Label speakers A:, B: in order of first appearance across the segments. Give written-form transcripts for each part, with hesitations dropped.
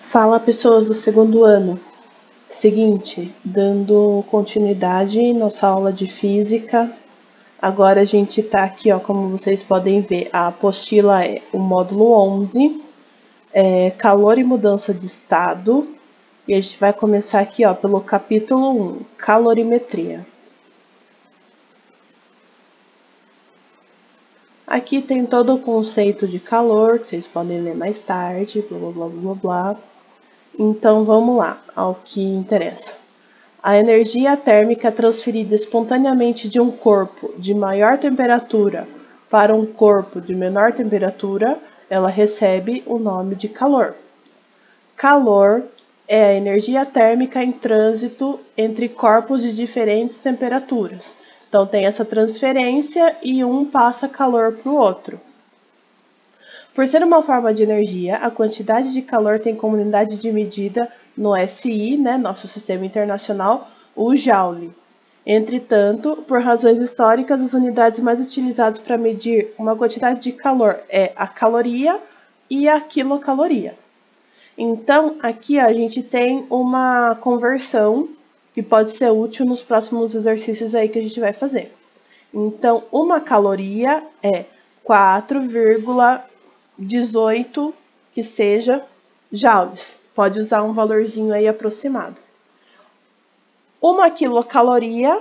A: Fala, pessoas do segundo ano. Seguinte, dando continuidade em nossa aula de física. Agora a gente está aqui, ó, como vocês podem ver, a apostila é o módulo 11, calor e mudança de estado. E a gente vai começar aqui, ó, pelo capítulo 1, calorimetria. Aqui tem todo o conceito de calor, que vocês podem ler mais tarde, blá blá blá blá blá. Então vamos lá, ao que interessa. A energia térmica transferida espontaneamente de um corpo de maior temperatura para um corpo de menor temperatura, ela recebe o nome de calor. Calor é a energia térmica em trânsito entre corpos de diferentes temperaturas. Então tem essa transferência e um passa calor para o outro. Por ser uma forma de energia, a quantidade de calor tem como unidade de medida no SI, nosso sistema internacional, o Joule. Entretanto, por razões históricas, as unidades mais utilizadas para medir uma quantidade de calor é a caloria e a quilocaloria. Então, aqui a gente tem uma conversão que pode ser útil nos próximos exercícios aí que a gente vai fazer. Então, uma caloria é 4,18 que seja joules. Pode usar um valorzinho aí aproximado. Uma quilocaloria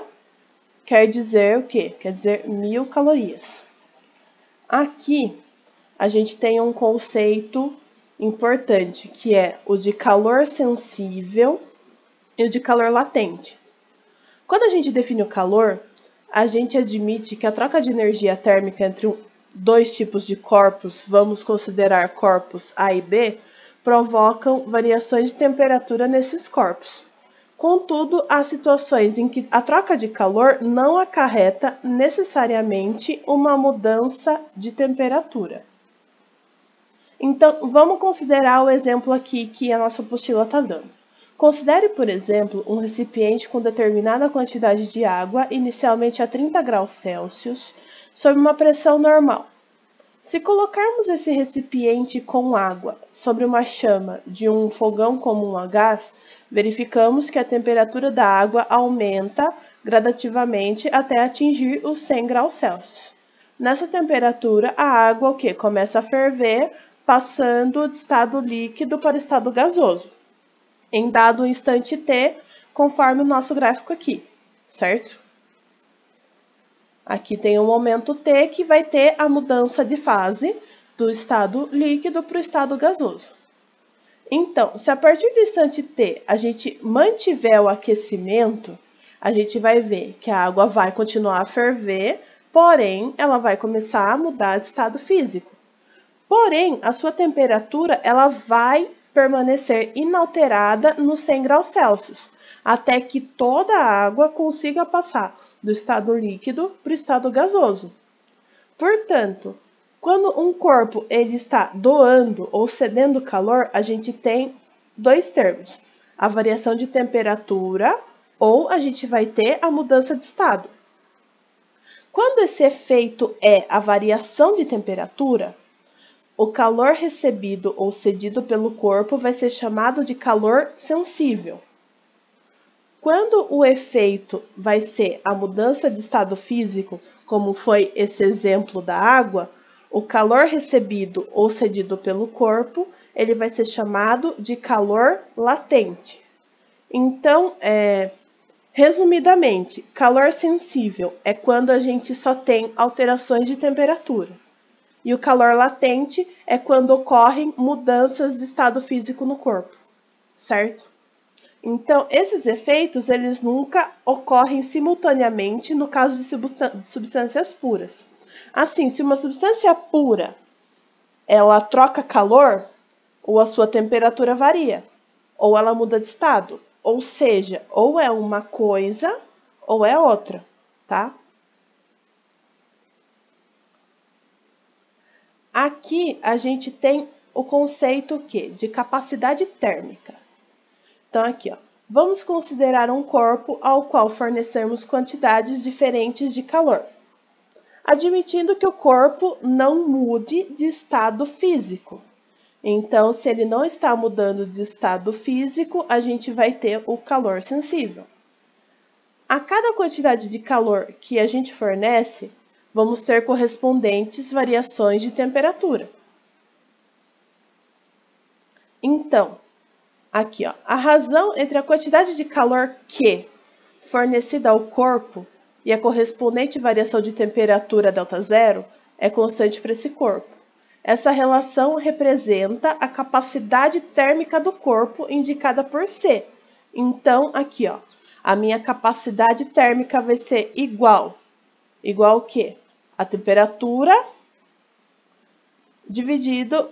A: quer dizer o quê? Quer dizer 1000 calorias. Aqui a gente tem um conceito importante, que é o de calor sensível e o de calor latente. Quando a gente define o calor, a gente admite que a troca de energia térmica entre dois tipos de corpos, vamos considerar corpos A e B, provocam variações de temperatura nesses corpos. Contudo, há situações em que a troca de calor não acarreta necessariamente uma mudança de temperatura. Então, vamos considerar o exemplo aqui que a nossa apostila está dando. Considere, por exemplo, um recipiente com determinada quantidade de água, inicialmente a 30 graus Celsius, sob uma pressão normal. Se colocarmos esse recipiente com água sobre uma chama de um fogão comum a gás, verificamos que a temperatura da água aumenta gradativamente até atingir os 100 graus Celsius. Nessa temperatura, a água começa a ferver, passando de estado líquido para estado gasoso, em dado instante t, conforme o nosso gráfico aqui, certo? Aqui tem um momento t que vai ter a mudança de fase do estado líquido para o estado gasoso. Então, se a partir do instante t a gente mantiver o aquecimento, a gente vai ver que a água vai continuar a ferver, porém, ela vai começar a mudar de estado físico. Porém, a sua temperatura ela vai permanecer inalterada nos 100 graus Celsius, até que toda a água consiga passar do estado líquido para o estado gasoso. Portanto, quando um corpo ele está doando ou cedendo calor, a gente tem dois termos: a variação de temperatura ou a gente vai ter a mudança de estado. Quando esse efeito é a variação de temperatura, o calor recebido ou cedido pelo corpo vai ser chamado de calor sensível. Quando o efeito vai ser a mudança de estado físico, como foi esse exemplo da água, o calor recebido ou cedido pelo corpo, ele vai ser chamado de calor latente. Então, resumidamente, calor sensível é quando a gente só tem alterações de temperatura. E o calor latente é quando ocorrem mudanças de estado físico no corpo, certo? Então, esses efeitos, eles nunca ocorrem simultaneamente no caso de substâncias puras. Assim, se uma substância pura, ela troca calor, ou a sua temperatura varia, ou ela muda de estado. Ou seja, ou é uma coisa, ou é outra, tá? Aqui a gente tem o conceito de capacidade térmica. Então aqui, vamos considerar um corpo ao qual fornecermos quantidades diferentes de calor, admitindo que o corpo não mude de estado físico. Então, se ele não está mudando de estado físico, a gente vai ter o calor sensível. A cada quantidade de calor que a gente fornece, vamos ter correspondentes variações de temperatura. Então, aqui, ó, a razão entre a quantidade de calor Q fornecida ao corpo e a correspondente variação de temperatura ΔZ é constante para esse corpo. Essa relação representa a capacidade térmica do corpo indicada por C. Então, aqui, ó, a minha capacidade térmica vai ser igual o quê? A temperatura dividido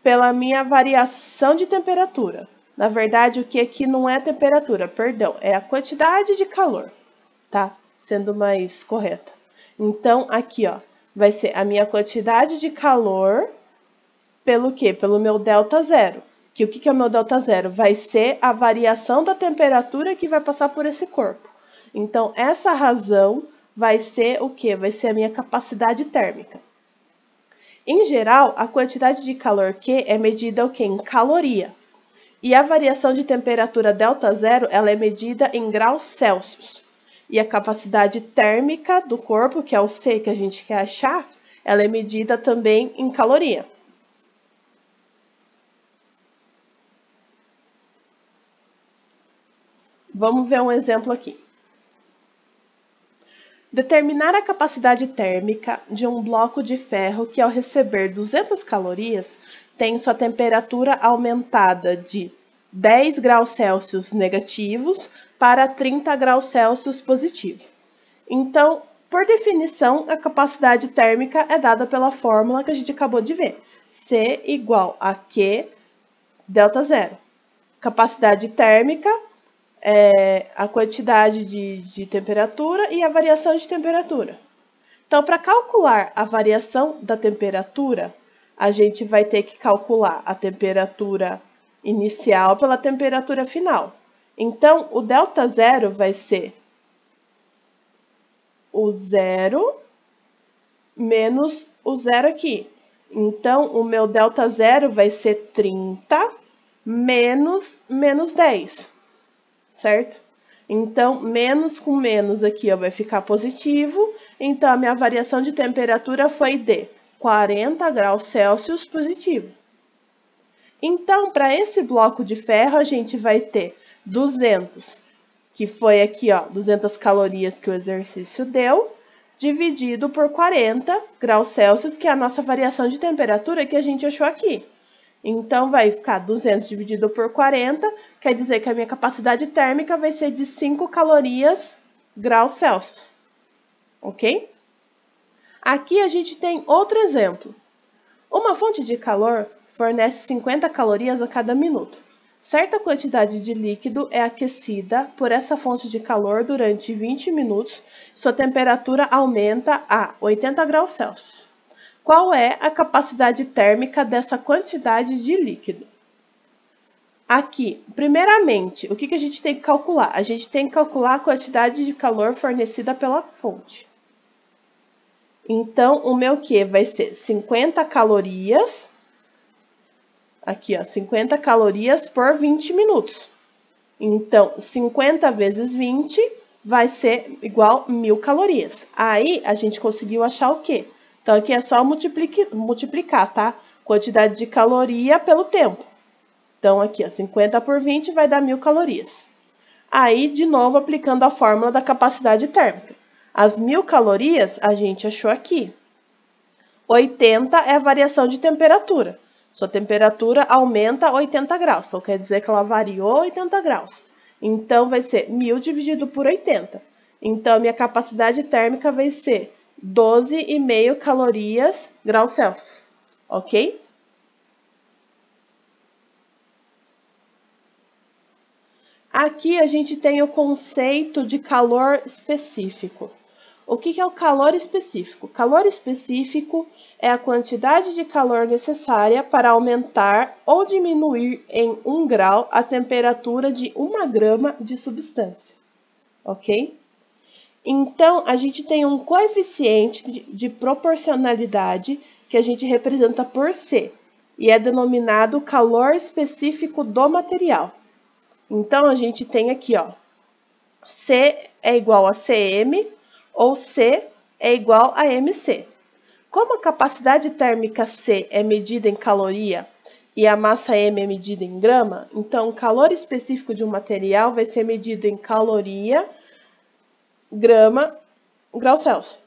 A: pela minha variação de temperatura. Na verdade, o que aqui não é temperatura, perdão, é a quantidade de calor, tá? Sendo mais correta. Então, aqui, ó, vai ser a minha quantidade de calor pelo quê? Pelo meu ΔZ. Que o que é o meu ΔZ? Vai ser a variação da temperatura que vai passar por esse corpo. Então, essa razão vai ser o quê? Vai ser a minha capacidade térmica. Em geral, a quantidade de calor Q é medida o quê? Em caloria. E a variação de temperatura ΔZ, ela é medida em graus Celsius. E a capacidade térmica do corpo, que é o C que a gente quer achar, ela é medida também em caloria. Vamos ver um exemplo aqui. Determinar a capacidade térmica de um bloco de ferro que, ao receber 200 calorias, tem sua temperatura aumentada de 10 graus Celsius negativos para 30 graus Celsius positivo. Então, por definição, a capacidade térmica é dada pela fórmula que a gente acabou de ver. C igual a Q ΔZ. Capacidade térmica é a quantidade de temperatura e a variação de temperatura. Então, para calcular a variação da temperatura, a gente vai ter que calcular a temperatura inicial pela temperatura final. Então, o ΔZ vai ser o zero menos o zero aqui. Então, o meu ΔZ vai ser 30 menos 10. Certo? Então, menos com menos aqui ó, vai ficar positivo. Então, a minha variação de temperatura foi de 40 graus Celsius positivo. Então, para esse bloco de ferro, a gente vai ter 200, que foi aqui, ó, 200 calorias que o exercício deu, dividido por 40 graus Celsius, que é a nossa variação de temperatura que a gente achou aqui. Então, vai ficar 200 dividido por 40, quer dizer que a minha capacidade térmica vai ser de 5 calorias graus Celsius. Ok? Aqui a gente tem outro exemplo. Uma fonte de calor fornece 50 calorias a cada minuto. Certa quantidade de líquido é aquecida por essa fonte de calor durante 20 minutos. Sua temperatura aumenta a 80 graus Celsius. Qual é a capacidade térmica dessa quantidade de líquido? Aqui, primeiramente, o que a gente tem que calcular? A gente tem que calcular a quantidade de calor fornecida pela fonte. Então, o meu Q vai ser 50 calorias. Aqui, ó, 50 calorias por 20 minutos. Então, 50 vezes 20 vai ser igual 1000 calorias. Aí, a gente conseguiu achar o quê? Então, aqui é só multiplicar, tá? Quantidade de caloria pelo tempo. Então, aqui, ó, 50 por 20 vai dar 1000 calorias. Aí, de novo, aplicando a fórmula da capacidade térmica. As 1000 calorias, a gente achou aqui. 80 é a variação de temperatura. Sua temperatura aumenta 80 graus. Então, quer dizer que ela variou 80 graus. Então, vai ser 1000 dividido por 80. Então, a minha capacidade térmica vai ser 12,5 calorias graus Celsius, ok? Aqui a gente tem o conceito de calor específico. O que é o calor específico? Calor específico é a quantidade de calor necessária para aumentar ou diminuir em 1 grau a temperatura de 1 grama de substância, ok? Então, a gente tem um coeficiente de proporcionalidade que a gente representa por C. e é denominado calor específico do material. Então, a gente tem aqui, ó, C é igual a Cm ou C é igual a Mc. Como a capacidade térmica C é medida em caloria e a massa M é medida em grama, então o calor específico de um material vai ser medido em caloria, grama, grau Celsius.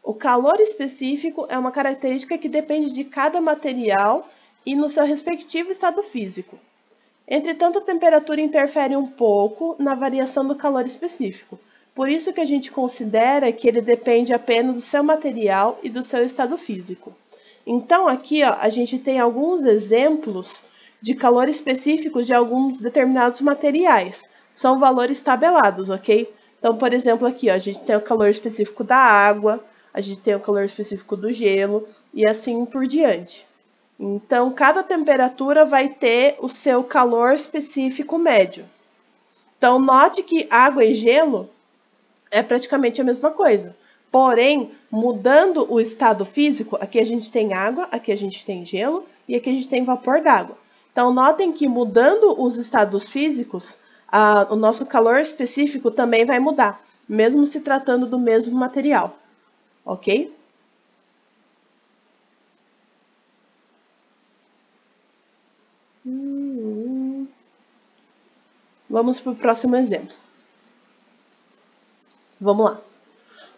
A: O calor específico é uma característica que depende de cada material e no seu respectivo estado físico. Entretanto, a temperatura interfere um pouco na variação do calor específico. Por isso que a gente considera que ele depende apenas do seu material e do seu estado físico. Então, aqui ó, a gente tem alguns exemplos de calor específico de alguns determinados materiais. São valores tabelados, ok? Então, por exemplo, aqui ó, a gente tem o calor específico da água, a gente tem o calor específico do gelo e assim por diante. Então, cada temperatura vai ter o seu calor específico médio. Então, note que água e gelo é praticamente a mesma coisa. Porém, mudando o estado físico, aqui a gente tem água, aqui a gente tem gelo e aqui a gente tem vapor d'água. Então, notem que mudando os estados físicos, o nosso calor específico também vai mudar, mesmo se tratando do mesmo material. Ok? Vamos para o próximo exemplo. Vamos lá.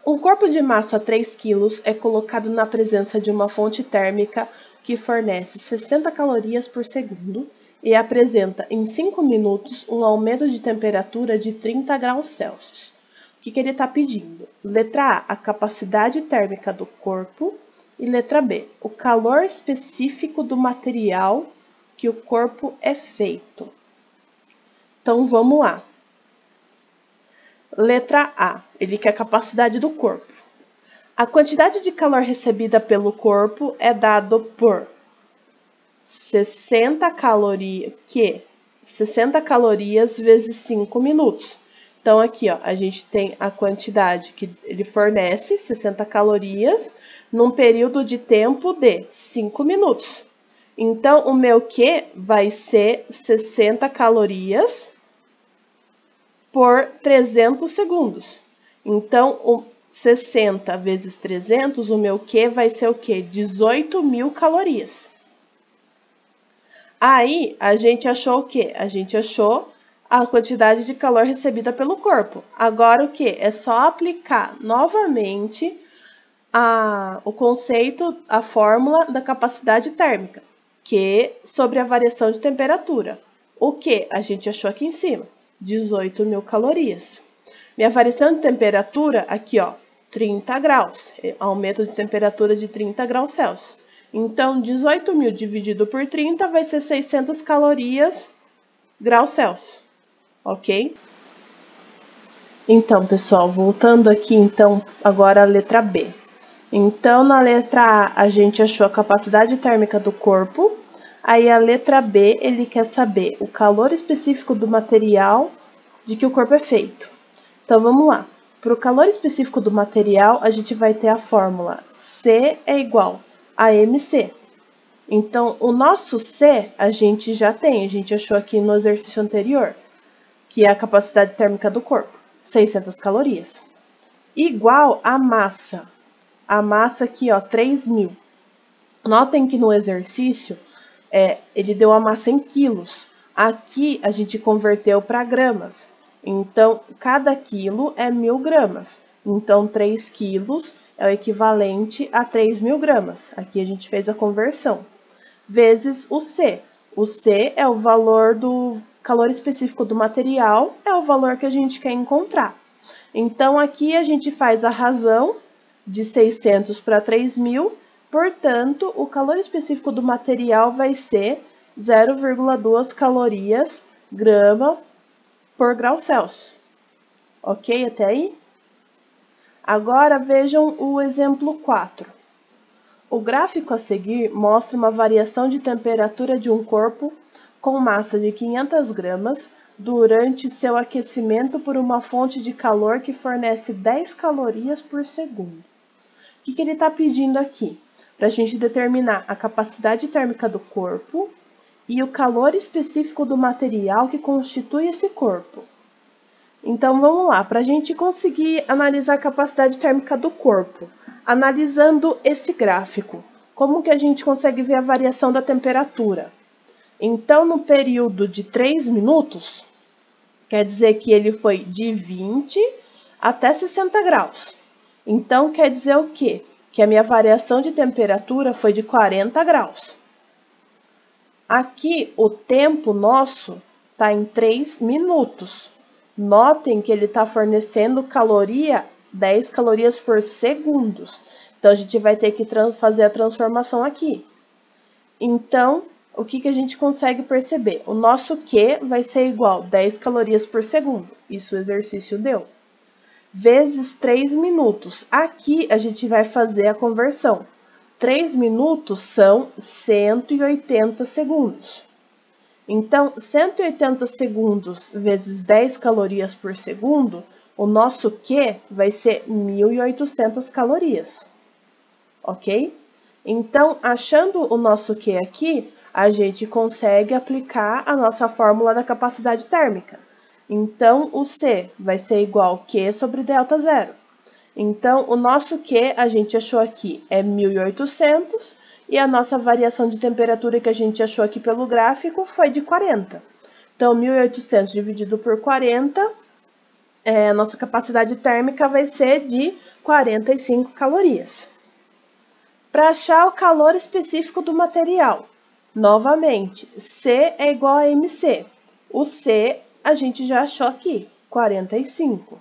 A: Um corpo de massa 3 kg é colocado na presença de uma fonte térmica que fornece 60 calorias por segundo e apresenta em 5 minutos um aumento de temperatura de 30 graus Celsius. O que ele está pedindo? Letra A capacidade térmica do corpo e letra B, o calor específico do material que o corpo é feito. Então, vamos lá. Letra A, ele quer a capacidade do corpo. A quantidade de calor recebida pelo corpo é dado por 60 calorias vezes 5 minutos. Então, aqui, ó, a gente tem a quantidade que ele fornece, 60 calorias, num período de tempo de 5 minutos. Então, o meu Q vai ser 60 calorias por 300 segundos. Então, o 60 vezes 300, o meu Q vai ser o quê? 18.000 calorias. Aí, a gente achou o quê? A gente achou a quantidade de calor recebida pelo corpo. Agora, o quê? É só aplicar novamente o conceito, a fórmula da capacidade térmica, Q sobre a variação de temperatura. O que a gente achou aqui em cima? 18.000 calorias. Minha variação de temperatura, aqui ó, 30 graus. Aumento de temperatura de 30 graus Celsius. Então, 18.000 dividido por 30 vai ser 600 calorias graus Celsius. Ok? Então, pessoal, voltando aqui, então, agora a letra B. Então, na letra A, a gente achou a capacidade térmica do corpo. Aí, a letra B, ele quer saber o calor específico do material de que o corpo é feito. Então, vamos lá. Para o calor específico do material, a gente vai ter a fórmula C é igual a MC. Então, o nosso C a gente já tem, a gente achou aqui no exercício anterior, que é a capacidade térmica do corpo, 600 calorias. Igual a massa. A massa aqui, ó, 3.000. Notem que no exercício, ele deu a massa em quilos. Aqui, a gente converteu para gramas. Então, cada quilo é 1.000 gramas. Então, 3 quilos é o equivalente a 3.000 gramas. Aqui a gente fez a conversão. Vezes o C. O C é o valor do calor específico do material, é o valor que a gente quer encontrar. Então, aqui a gente faz a razão de 600 para 3.000, portanto, o calor específico do material vai ser 0,2 calorias grama por grau Celsius. Ok até aí? Agora vejam o exemplo 4. O gráfico a seguir mostra uma variação de temperatura de um corpo com massa de 500 gramas durante seu aquecimento por uma fonte de calor que fornece 10 calorias por segundo. O que ele está pedindo aqui? para a gente determinar a capacidade térmica do corpo e o calor específico do material que constitui esse corpo. Então, vamos lá, para a gente conseguir analisar a capacidade térmica do corpo, analisando esse gráfico, como que a gente consegue ver a variação da temperatura? Então, no período de 3 minutos, quer dizer que ele foi de 20 até 60 graus. Então, quer dizer o quê? Que a minha variação de temperatura foi de 40 graus. Aqui, o tempo nosso está em 3 minutos. Notem que ele está fornecendo caloria, 10 calorias por segundo. Então, a gente vai ter que fazer a transformação aqui. Então, o que a gente consegue perceber? O nosso Q vai ser igual a 10 calorias por segundo. Isso o exercício deu. Vezes 3 minutos. Aqui, a gente vai fazer a conversão. 3 minutos são 180 segundos. Então, 180 segundos vezes 10 calorias por segundo, o nosso Q vai ser 1.800 calorias. Ok? Então, achando o nosso Q aqui, a gente consegue aplicar a nossa fórmula da capacidade térmica. Então, o C vai ser igual a Q sobre ΔZ. Então, o nosso Q, a gente achou aqui, é 1.800, e a nossa variação de temperatura que a gente achou aqui pelo gráfico foi de 40. Então, 1.800 dividido por 40, a nossa capacidade térmica vai ser de 45 calorias. Para achar o calor específico do material, novamente, C é igual a MC. O C a gente já achou aqui, 45.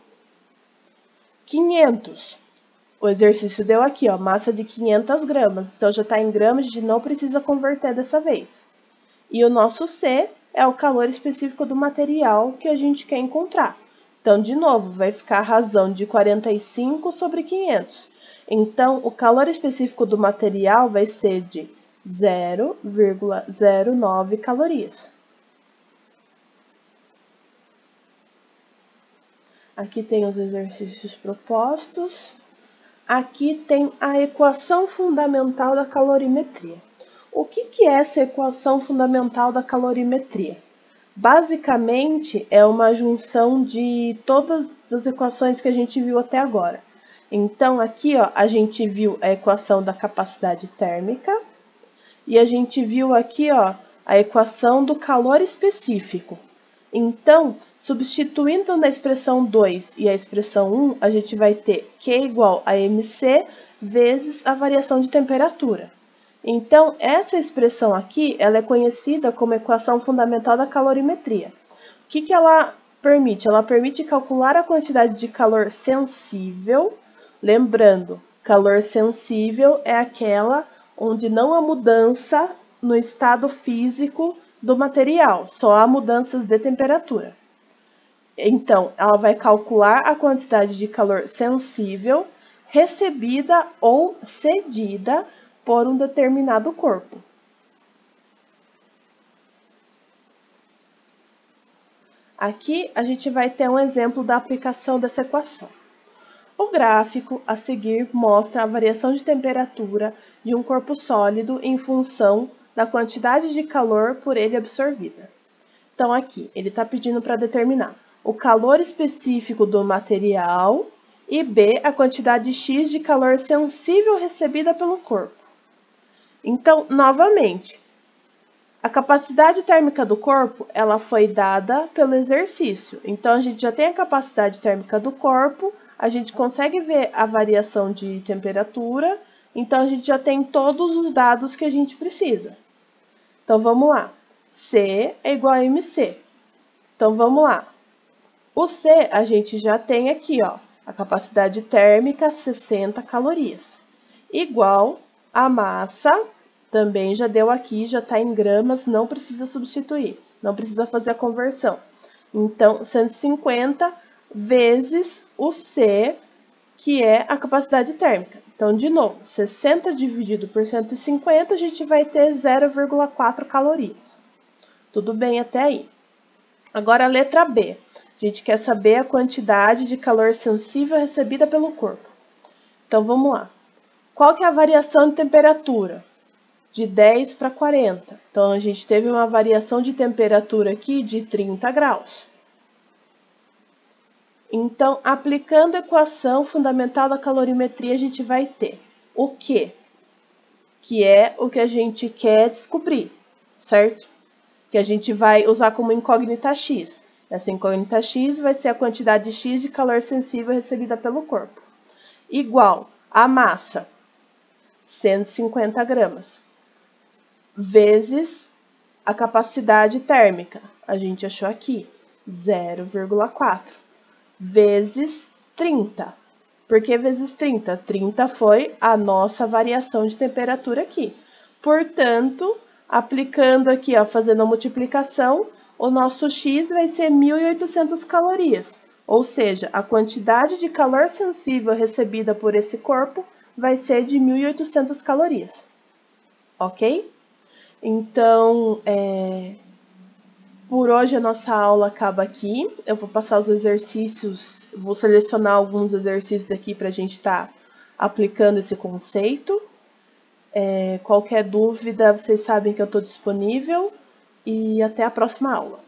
A: 500. O exercício deu aqui, ó, massa de 500 gramas. Então, já está em gramas, a gente não precisa converter dessa vez. E o nosso C é o calor específico do material que a gente quer encontrar. Então, de novo, vai ficar a razão de 45 sobre 500. Então, o calor específico do material vai ser de 0,09 calorias. Aqui tem os exercícios propostos. Aqui tem a equação fundamental da calorimetria. O que é essa equação fundamental da calorimetria? Basicamente, é uma junção de todas as equações que a gente viu até agora. Então, aqui ó, a gente viu a equação da capacidade térmica e a gente viu aqui ó, a equação do calor específico. Então, substituindo na expressão 2 e a expressão 1, a gente vai ter Q igual a MC vezes a variação de temperatura. Então, essa expressão aqui, ela é conhecida como equação fundamental da calorimetria. O que ela permite? Ela permite calcular a quantidade de calor sensível. Lembrando, calor sensível é aquela onde não há mudança no estado físico do material, só há mudanças de temperatura. Então, ela vai calcular a quantidade de calor sensível recebida ou cedida por um determinado corpo. Aqui, a gente vai ter um exemplo da aplicação dessa equação. O gráfico a seguir mostra a variação de temperatura de um corpo sólido em função da quantidade de calor por ele absorvida. Então, aqui, ele está pedindo para determinar o calor específico do material e B, a quantidade X de calor sensível recebida pelo corpo. Então, novamente, a capacidade térmica do corpo, ela foi dada pelo exercício. Então, a gente já tem a capacidade térmica do corpo, a gente consegue ver a variação de temperatura, então a gente já tem todos os dados que a gente precisa. Então, vamos lá. C é igual a MC. Então, vamos lá. O C a gente já tem aqui, ó, a capacidade térmica 60 calorias. Igual a massa, também já deu aqui, já está em gramas, não precisa substituir, não precisa fazer a conversão. Então, 150 vezes o C, que é a capacidade térmica. Então, de novo, 60 dividido por 150, a gente vai ter 0,4 calorias. Tudo bem até aí? Agora, a letra B. A gente quer saber a quantidade de calor sensível recebida pelo corpo. Então, vamos lá. Qual que é a variação de temperatura? De 10 para 40. Então, a gente teve uma variação de temperatura aqui de 30 graus. Então, aplicando a equação fundamental da calorimetria, a gente vai ter o quê? Que é o que a gente quer descobrir, certo? Que a gente vai usar como incógnita X. Essa incógnita X vai ser a quantidade X de calor sensível recebida pelo corpo. Igual a massa, 150 gramas, vezes a capacidade térmica. A gente achou aqui, 0,4, vezes 30. Por que vezes 30? 30 foi a nossa variação de temperatura aqui. Portanto, aplicando aqui, ó, fazendo a multiplicação, o nosso X vai ser 1.800 calorias. Ou seja, a quantidade de calor sensível recebida por esse corpo vai ser de 1.800 calorias. Ok? Então, por hoje a nossa aula acaba aqui. Eu vou passar os exercícios, vou selecionar alguns exercícios aqui para a gente estar aplicando esse conceito. Qualquer dúvida, vocês sabem que eu estou disponível e até a próxima aula.